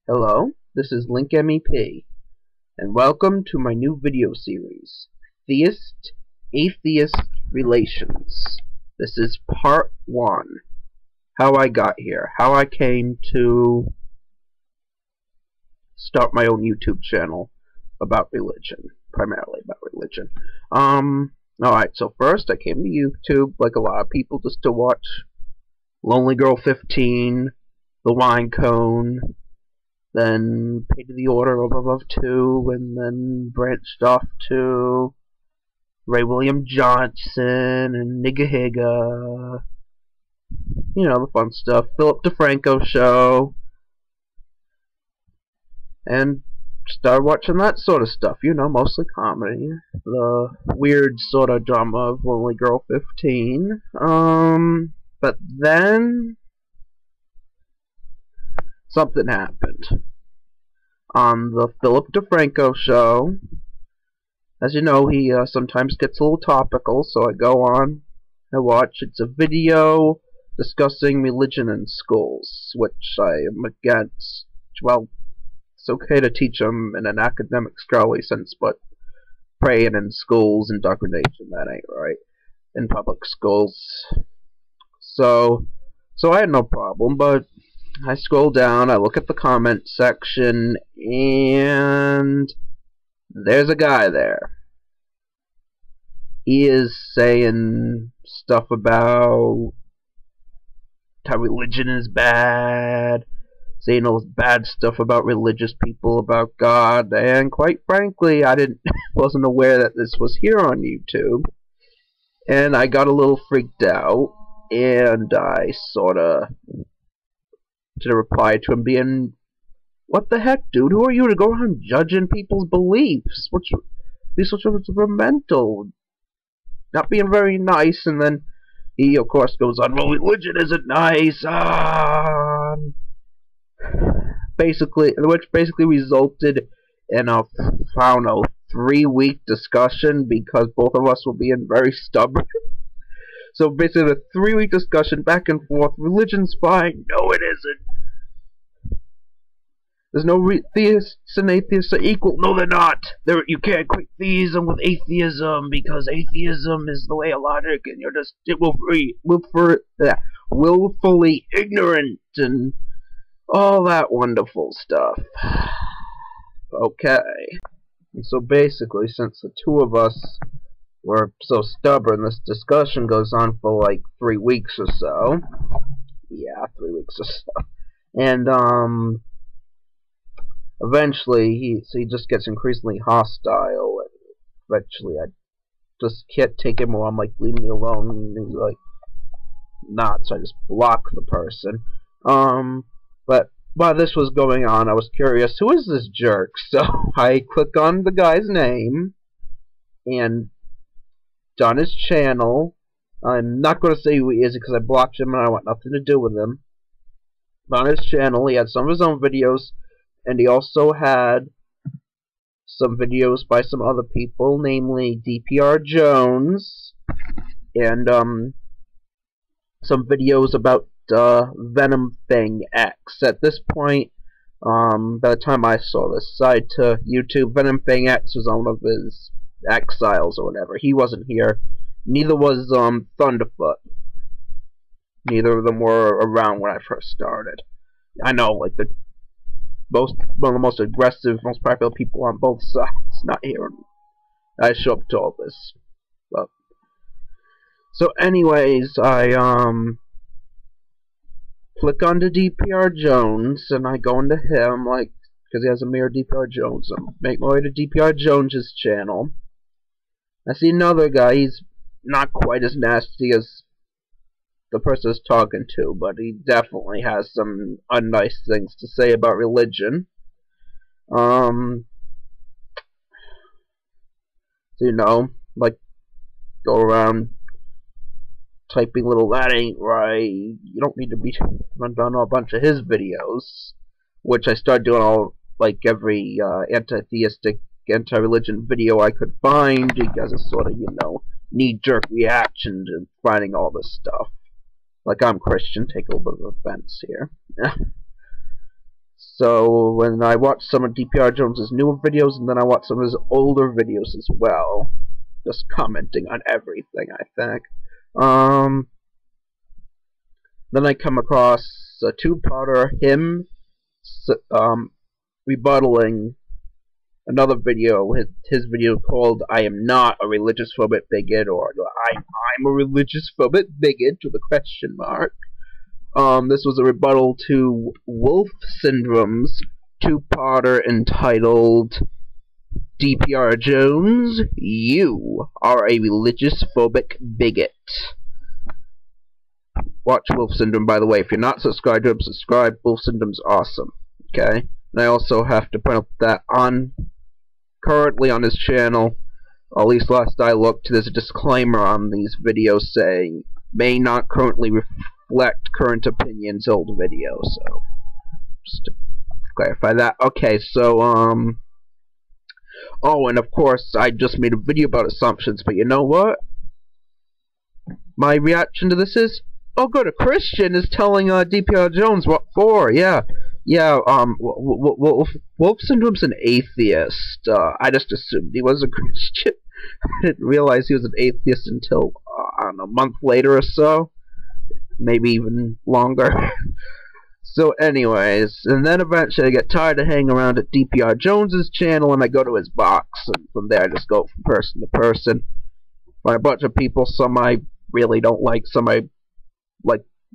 Hello, this is Link MEP, and welcome to my new video series, Theist-Atheist Relations. This is part 1, how I got here, how I came to start my own YouTube channel about religion, primarily about religion. Alright, so first I came to YouTube, like a lot of people, just to watch Lonely Girl 15, The Wine Cone, then Paid to the Order of Above 2, and then branched off to Ray William Johnson and Nigga Higga, you know, the fun stuff, Philip DeFranco show, and started watching that sort of stuff, you know, mostly comedy, the weird sort of drama of Lonely Girl 15, but then something happened. On the Philip DeFranco show, as you know, he sometimes gets a little topical, so I go on, I watch. It's a video discussing religion in schools, which I am against. Well, it's okay to teach them in an academic, scholarly sense, but praying in schools, indoctrination, that ain't right. In public schools. So I had no problem, but I scroll down, I look at the comment section, and there's a guy there. He is saying stuff about how religion is bad, saying all this bad stuff about religious people, about God, and quite frankly, I wasn't aware that this was here on YouTube, and I got a little freaked out, and I sorta to reply to him being, what the heck, dude? Who are you to go around judging people's beliefs? These sorts of mental. Not being very nice, and then he, of course, goes on, well, religion isn't nice, which basically resulted in a, I don't know, 3-week discussion, because both of us were being very stubborn. So basically, a 3-week discussion back and forth. Religion's fine. No, it isn't. There's no theists and atheists are equal. No, they're not. You can't equate theism with atheism, because atheism is the way of logic, and you're just willfully ignorant and all that wonderful stuff. Okay. And so basically, since the two of us were so stubborn, this discussion goes on for like 3 weeks or so. Yeah, 3 weeks or so. And eventually he just gets increasingly hostile, and eventually I just can't take it more. I'm like, leave me alone, and he's like, not, so I just block the person. But while this was going on, I was curious, who is this jerk? So I click on the guy's name, and on his channel, I'm not going to say who he is because I blocked him and I want nothing to do with him. But on his channel, he had some of his own videos, and he also had some videos by some other people, namely DPR Jones, and some videos about Venom Thing X. At this point, by the time I saw this side to YouTube, Venom Thing X was on one of his exiles or whatever. He wasn't here. Neither was Thunderfoot. Neither of them were around when I first started. I know, like one of the most aggressive, most popular people on both sides not here. I show up to all this. But so anyways, I click onto DPR Jones, and I go into him, like, because he has a mirror DPR Jones. I make my way to DPR Jones's channel. I see another guy. He's not quite as nasty as the person I was talking to, but he definitely has some unnice things to say about religion. So, you know, like, go around typing little, that ain't right. You don't need to be run down a bunch of his videos, which I started doing all, like, every anti-theistic, anti-religion video I could find, because it's sort of, you know, knee-jerk reaction to finding all this stuff. Like, I'm Christian, take a little bit of offense here. So when I watched some of DPR Jones's newer videos, and then I watched some of his older videos as well, just commenting on everything, I think. Then I come across a two-parter, him rebuttaling another video, his video called "I am not a religious phobic bigot," or I'm a religious phobic bigot with a question mark. This was a rebuttal to Wolf Syndrome's two-parter entitled DPR Jones, You Are a Religious Phobic Bigot. Watch Wolf Syndrome, by the way. If you're not subscribed to him, subscribe. Wolf Syndrome's awesome. Okay? And I also have to point out that currently on his channel, at least last I looked, there's a disclaimer on these videos saying, may not currently reflect current opinions, old videos. So, just to clarify that. Okay, so, oh, and of course, I just made a video about assumptions, but you know what? My reaction to this is, oh good, a Christian is telling DPR Jones what for, yeah, Wolf Syndrome's an atheist. I just assumed he was a Christian. I didn't realize he was an atheist until, I don't know, a month later or so. Maybe even longer. So anyways, and then eventually I get tired of hanging around at DPR Jones's channel, and I go to his box, and from there I just go from person to person. Find a bunch of people, some I really don't like, some I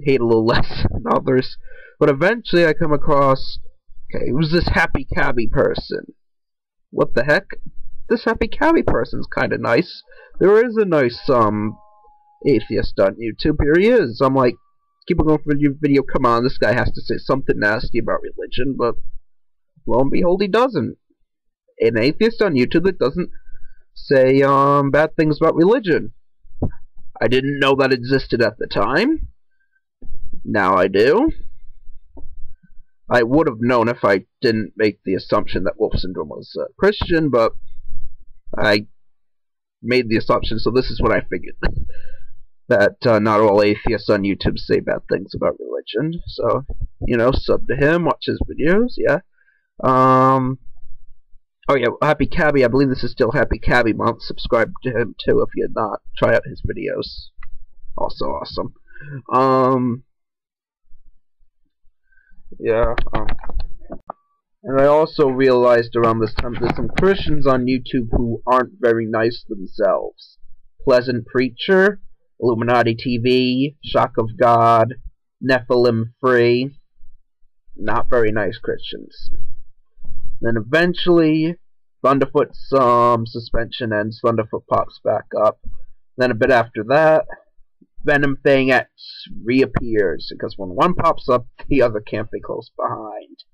hate a little less than others. But eventually I come across, okay, who's this Happy Cabby person? What the heck? This Happy Cabby person's kinda nice. There is a nice, atheist on YouTube. Here he is. I'm like, keep on going for your video, come on, this guy has to say something nasty about religion, but lo and behold, he doesn't. An atheist on YouTube that doesn't say, bad things about religion. I didn't know that existed at the time. Now I do. I would have known if I didn't make the assumption that Wolf Syndrome was Christian, but I made the assumption, so this is what I figured. That not all atheists on YouTube say bad things about religion. So, you know, sub to him, watch his videos, yeah. Oh yeah, Happy Cabby, I believe this is still Happy Cabby month. Subscribe to him too if you're not. Try out his videos. Also awesome. Yeah, and I also realized around this time there's some Christians on YouTube who aren't very nice themselves. Pleasant Preacher, Illuminati TV, Shock of God, Nephilim Free. Not very nice Christians. Then eventually, Thunderfoot's suspension ends, Thunderfoot pops back up. Then a bit after that, Venom Fang X reappears, because when one pops up, the other can't be close behind.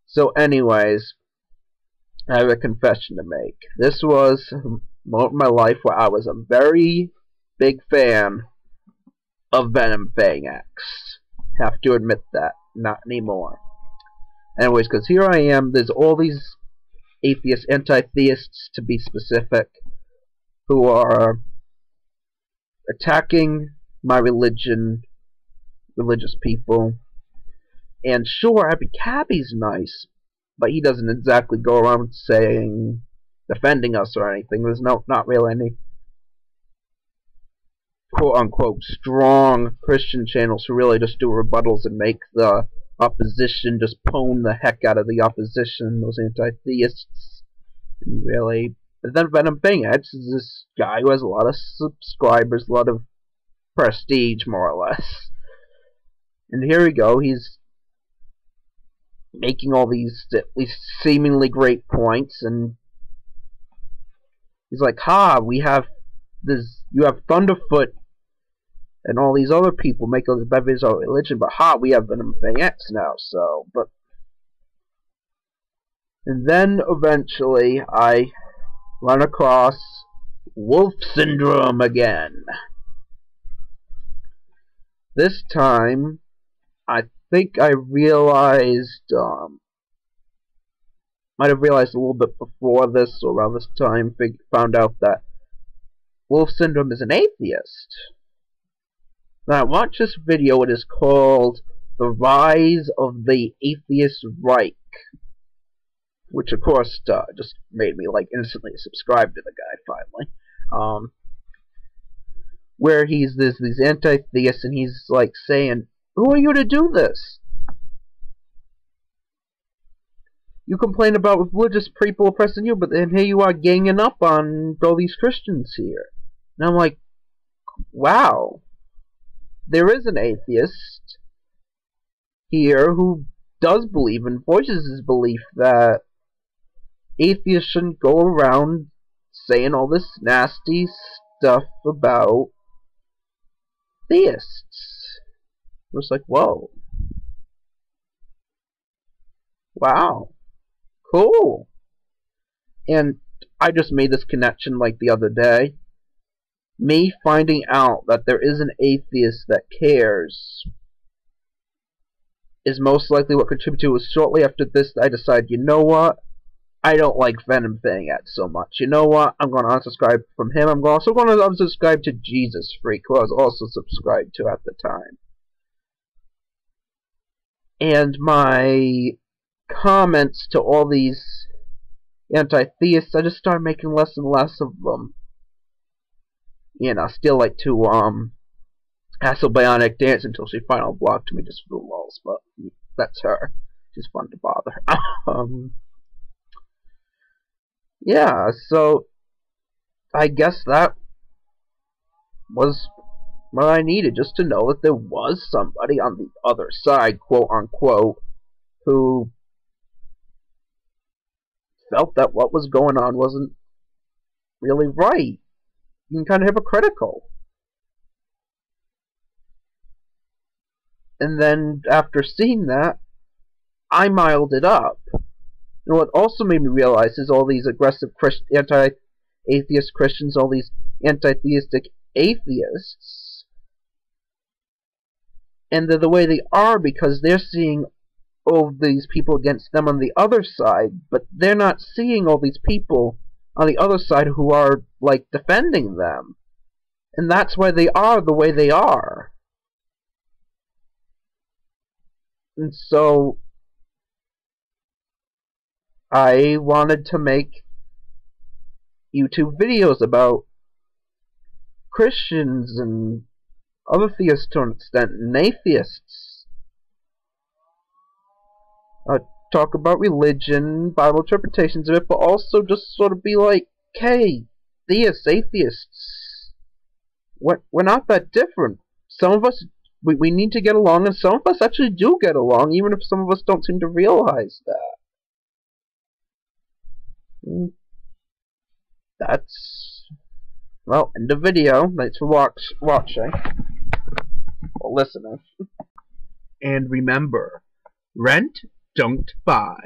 So anyways, I have a confession to make. This was a moment in my life where I was a very big fan of Venom Fang X. Have to admit that. Not anymore. Anyways, because here I am, there's all these atheists, anti-theists to be specific, who are attacking my religion, religious people. And sure, Happy Cabby's nice, but he doesn't exactly go around saying, defending us or anything. There's not really any quote-unquote strong Christian channels who really just do rebuttals and make the opposition just pwn the heck out of the opposition, those anti-theists. And really, but then Venom Fang X is this guy who has a lot of subscribers, a lot of prestige, more or less. And here we go, he's making all these at least seemingly great points, and he's like, ha, we have this, you have Thunderfoot and all these other people make all these bad videos about religion, but ha, we have Venom Fang X now, so, but, and then eventually I run across Wolf Syndrome again. This time, I think I realized, might have realized a little bit before this, or around this time, found out that Wolf Syndrome is an atheist. Now, I watched this video, it is called The Rise of the Atheist Reich, which of course just made me like instantly subscribe to the guy finally. Where he's these anti-theists, and he's like saying, "Who are you to do this? You complain about religious people oppressing you, but then here you are ganging up on all these Christians here." And I'm like, wow, there is an atheist here who does believe and voices his belief that atheists shouldn't go around saying all this nasty stuff about theists. I was like, whoa. Wow. Cool. And I just made this connection like the other day. Me finding out that there is an atheist that cares is most likely what contributed to it. Shortly after this, I decided, you know what? I don't like Venom Fangad so much. You know what? I'm going to unsubscribe from him. I'm also going to unsubscribe to Jesus Freak, who I was also subscribed to at the time. And my comments to all these anti-theists, I just started making less and less of them. You know, still like to hassle Bionic Dance until she finally blocked me just for the lulz, but that's her. She's fun to bother. Yeah, so I guess that was what I needed, just to know that there was somebody on the other side, quote unquote, who felt that what was going on wasn't really right, and kind of hypocritical. And then after seeing that, I miled it up. And what also made me realize is all these aggressive anti-atheist Christians, all these anti-theistic atheists, and they're the way they are because they're seeing all these people against them on the other side, but they're not seeing all these people on the other side who are, like, defending them. And that's why they are the way they are. And so I wanted to make YouTube videos about Christians and other theists to an extent, and atheists. Talk about religion, Bible interpretations of it, but also just sort of be like, hey, theists, atheists, we're not that different. Some of us, we need to get along, and some of us actually do get along, even if some of us don't seem to realize that. That's, well, end of video. Thanks for watching, or listening. And remember, rent, don't buy.